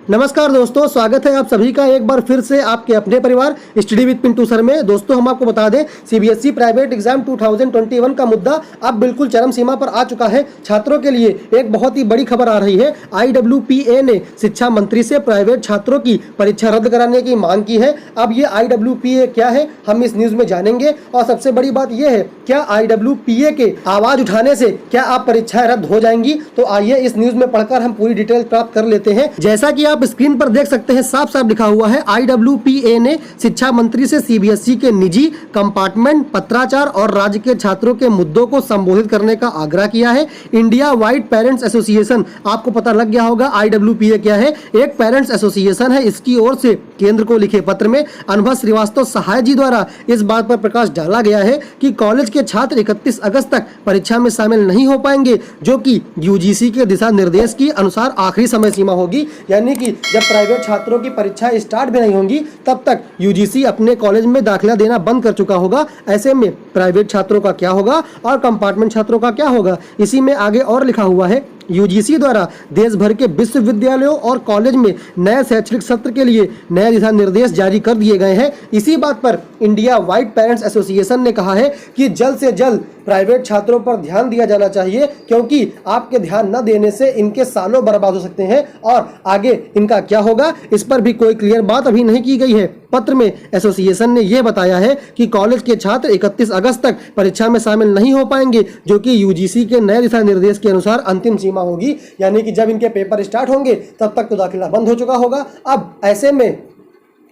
नमस्कार दोस्तों, स्वागत है आप सभी का एक बार फिर से आपके अपने परिवार स्टडी विद पिंटू सर में। दोस्तों, हम आपको बता दें, सीबीएसई प्राइवेट एग्जाम 2021 का मुद्दा अब बिल्कुल चरम सीमा पर आ चुका है। छात्रों के लिए एक बहुत ही बड़ी खबर आ रही है। IWPA ने शिक्षा मंत्री से प्राइवेट छात्रों की परीक्षा रद्द कराने की मांग की है। अब ये IWPA क्या है, हम इस न्यूज में जानेंगे। और सबसे बड़ी बात यह है, क्या IWPA के आवाज उठाने से क्या आप परीक्षाएं रद्द हो जाएंगी? तो आइए इस न्यूज में पढ़कर हम पूरी डिटेल प्राप्त कर लेते हैं। जैसा कि आप स्क्रीन पर देख सकते हैं, साफ साफ लिखा हुआ है, IWPA ने शिक्षा मंत्री से सीबीएसई के निजी कंपार्टमेंट, पत्राचार और राज्य के छात्रों के मुद्दों को संबोधित करने का आग्रह किया है। इंडिया वाइड पेरेंट्स एसोसिएशन, आपको पता लग गया होगा IWPA क्या है, एक पेरेंट्स एसोसिएशन है। इसकी ओर से केंद्र को लिखे पत्र में अनुभव श्रीवास्तव सहाय जी द्वारा इस बात पर प्रकाश डाला गया है कि कॉलेज के छात्र 31 अगस्त तक परीक्षा में शामिल नहीं हो पाएंगे, जो कि यूजीसी के दिशा निर्देश के अनुसार आखिरी समय सीमा होगी। यानी कि जब प्राइवेट छात्रों की परीक्षा स्टार्ट भी नहीं होंगी, तब तक यूजीसी अपने कॉलेज में दाखिला देना बंद कर चुका होगा। ऐसे में प्राइवेट छात्रों का क्या होगा और कंपार्टमेंट छात्रों का क्या होगा? इसी में आगे और लिखा हुआ है, यूजीसी द्वारा देश भर के विश्वविद्यालयों और कॉलेज में नए शैक्षणिक सत्र के लिए नए दिशा निर्देश जारी कर दिए गए हैं। इसी बात पर इंडिया वाइड पेरेंट्स एसोसिएशन ने कहा है कि जल्द से जल्द प्राइवेट छात्रों पर ध्यान दिया जाना चाहिए, क्योंकि आपके ध्यान न देने से इनके सालों बर्बाद हो सकते हैं और आगे इनका क्या होगा, इस पर भी कोई क्लियर बात अभी नहीं की गई है। पत्र में एसोसिएशन ने यह बताया है कि कॉलेज के छात्र 31 अगस्त तक परीक्षा में शामिल नहीं हो पाएंगे, जो कि यूजीसी के नए दिशा निर्देश के अनुसार अंतिम सीमा होगी। यानी कि जब इनके पेपर स्टार्ट होंगे तब तक तो दाखिला बंद हो चुका होगा। अब ऐसे में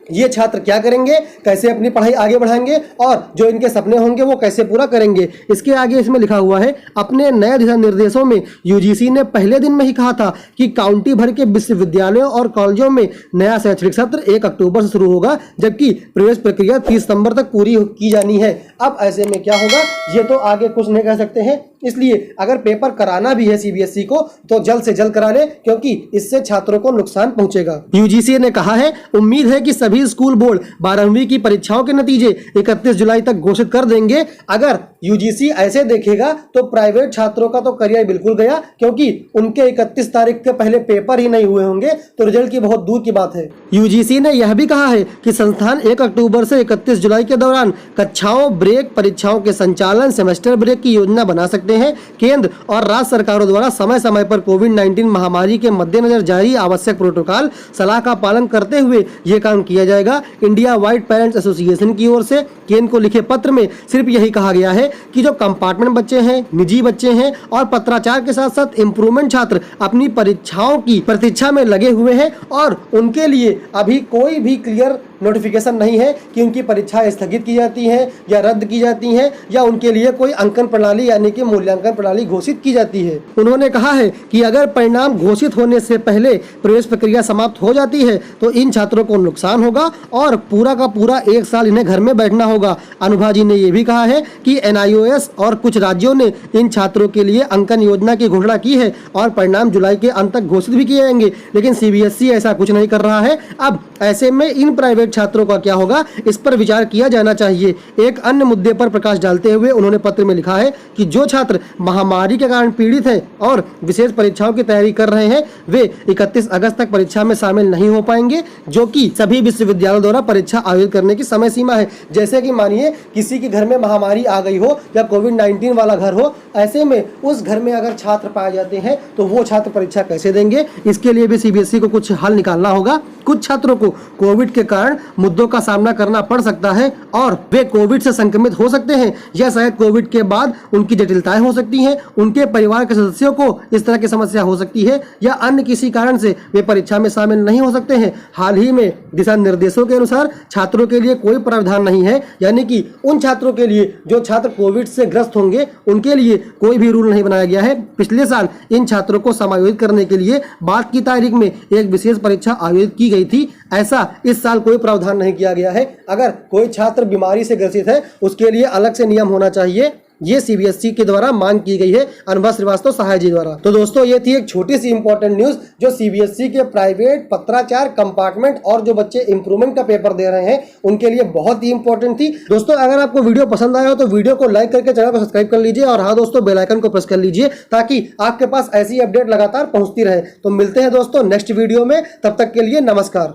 ये छात्र क्या करेंगे, कैसे अपनी पढ़ाई आगे बढ़ाएंगे और जो इनके सपने होंगे वो कैसे पूरा करेंगे? इसके आगे इसमें लिखा हुआ है, अपने नए दिशा निर्देशों में यूजीसी ने पहले दिन में ही कहा था कि काउंटी भर के विश्वविद्यालयों और कॉलेजों में नया शैक्षणिक सत्र 1 अक्टूबर से शुरू होगा, जबकि प्रवेश प्रक्रिया 30 सितंबर तक पूरी की जानी है। अब ऐसे में क्या होगा, ये तो आगे कुछ नहीं कह सकते हैं। इसलिए अगर पेपर कराना भी है सीबीएसई को तो जल्द से जल्द करा ले, क्योंकि इससे छात्रों को नुकसान पहुंचेगा। यूजीसी ने कहा है, उम्मीद है कि सभी स्कूल बोर्ड 12वीं की परीक्षाओं के नतीजे 31 जुलाई तक घोषित कर देंगे। अगर यूजीसी ऐसे देखेगा तो प्राइवेट छात्रों का तो करियर बिल्कुल गया, क्योंकि उनके 31 तारीख के पहले पेपर ही नहीं हुए होंगे तो रिजल्ट की बहुत दूर की बात है। यूजीसी ने यह भी कहा है कि संस्थान 1 अक्टूबर से 31 जुलाई के दौरान कक्षाओं, ब्रेक, परीक्षाओं के संचालन, सेमेस्टर ब्रेक की योजना बना सकते हैं। केंद्र और राज्य सरकारों द्वारा समय समय पर कोविड-19 महामारी के मद्देनजर जारी आवश्यक प्रोटोकॉल सलाह का पालन करते हुए यह काम किया जाएगा। इंडिया वाइड पेरेंट्स एसोसिएशन की ओर से केंद्र को लिखे पत्र में सिर्फ यही कहा गया है कि जो कंपार्टमेंट बच्चे हैं, निजी बच्चे हैं और पत्राचार के साथ साथ इम्प्रूवमेंट छात्र अपनी परीक्षाओं की प्रतीक्षा में लगे हुए हैं और उनके लिए अभी कोई भी क्लियर नोटिफिकेशन नहीं है कि उनकी परीक्षाएं स्थगित की जाती हैं या रद्द की जाती हैं या उनके लिए कोई अंकन प्रणाली यानी कि मूल्यांकन प्रणाली घोषित की जाती है। उन्होंने कहा है कि अगर परिणाम घोषित होने से पहले प्रवेश प्रक्रिया समाप्त हो जाती है तो इन छात्रों को नुकसान होगा और पूरा का पूरा 1 साल इन्हें घर में बैठना होगा। अनुभा जी ने यह भी कहा है कि NIOS और कुछ राज्यों ने इन छात्रों के लिए अंकन योजना की घोषणा की है और परिणाम जुलाई के अंत तक घोषित भी किए जाएंगे, लेकिन सीबीएसई ऐसा कुछ नहीं कर रहा है। अब ऐसे में इन प्राइवेट छात्रों का क्या होगा, इस पर विचार किया जाना चाहिए। एक अन्य मुद्दे पर प्रकाश डालते हुए उन्होंने पत्र में लिखा है कि जो छात्र महामारी के कारण पीड़ित हैं और विशेष परीक्षाओं की तैयारी कर रहे हैं, वे 31 अगस्त तक परीक्षा में शामिल नहीं हो पाएंगे, जो कि सभी विश्वविद्यालयों द्वारा परीक्षा आयोजित करने की समय सीमा है। जैसे कि मानिए किसी के घर में महामारी आ गई हो या कोविड-19 वाला घर हो, ऐसे में उस घर में अगर छात्र पाए जाते हैं तो वो छात्र परीक्षा कैसे देंगे? इसके लिए भी सीबीएसई को कुछ हल निकालना होगा। कुछ छात्रों को कोविड के कारण मुद्दों का सामना करना पड़ सकता है और वे कोविड से संक्रमित हो सकते हैं या शायद कोविड के बाद उनकी जटिलताएं हो सकती हैं, उनके परिवार के सदस्यों को इस तरह की समस्या हो सकती है या अन्य किसी कारण से वे परीक्षा में शामिल नहीं हो सकते हैं। हाल ही में दिशा निर्देशों के अनुसार छात्रों के लिए कोई प्रावधान नहीं है, यानी कि उन छात्रों के लिए जो छात्र कोविड से ग्रस्त होंगे उनके लिए कोई भी रूल नहीं बनाया गया है। पिछले साल इन छात्रों को समायोजित करने के लिए बाद की तारीख में एक विशेष परीक्षा आयोजित की गई थी, ऐसा इस साल कोई प्रावधान नहीं किया गया है। अगर कोई छात्र बीमारी से ग्रसित है उसके लिए अलग से नियम होना चाहिए, ये सीबीएसई के द्वारा मांग की गई है अनुभव श्रीवास्तव सहाय जी द्वारा। तो दोस्तों ये थी एक छोटी सी इंपॉर्टेंट न्यूज जो सीबीएसई के प्राइवेट पत्राचार कंपार्टमेंट और जो बच्चे इंप्रूवमेंट का पेपर दे रहे हैं उनके लिए बहुत ही इंपॉर्टेंट थी। दोस्तों अगर आपको वीडियो पसंद आया हो तो वीडियो को लाइक करके चैनल को सब्सक्राइब कर लीजिए और हाँ दोस्तों बेल आइकन को प्रेस कर लीजिए ताकि आपके पास ऐसी अपडेट लगातार पहुंचती रहे। तो मिलते हैं दोस्तों नेक्स्ट वीडियो में, तब तक के लिए नमस्कार।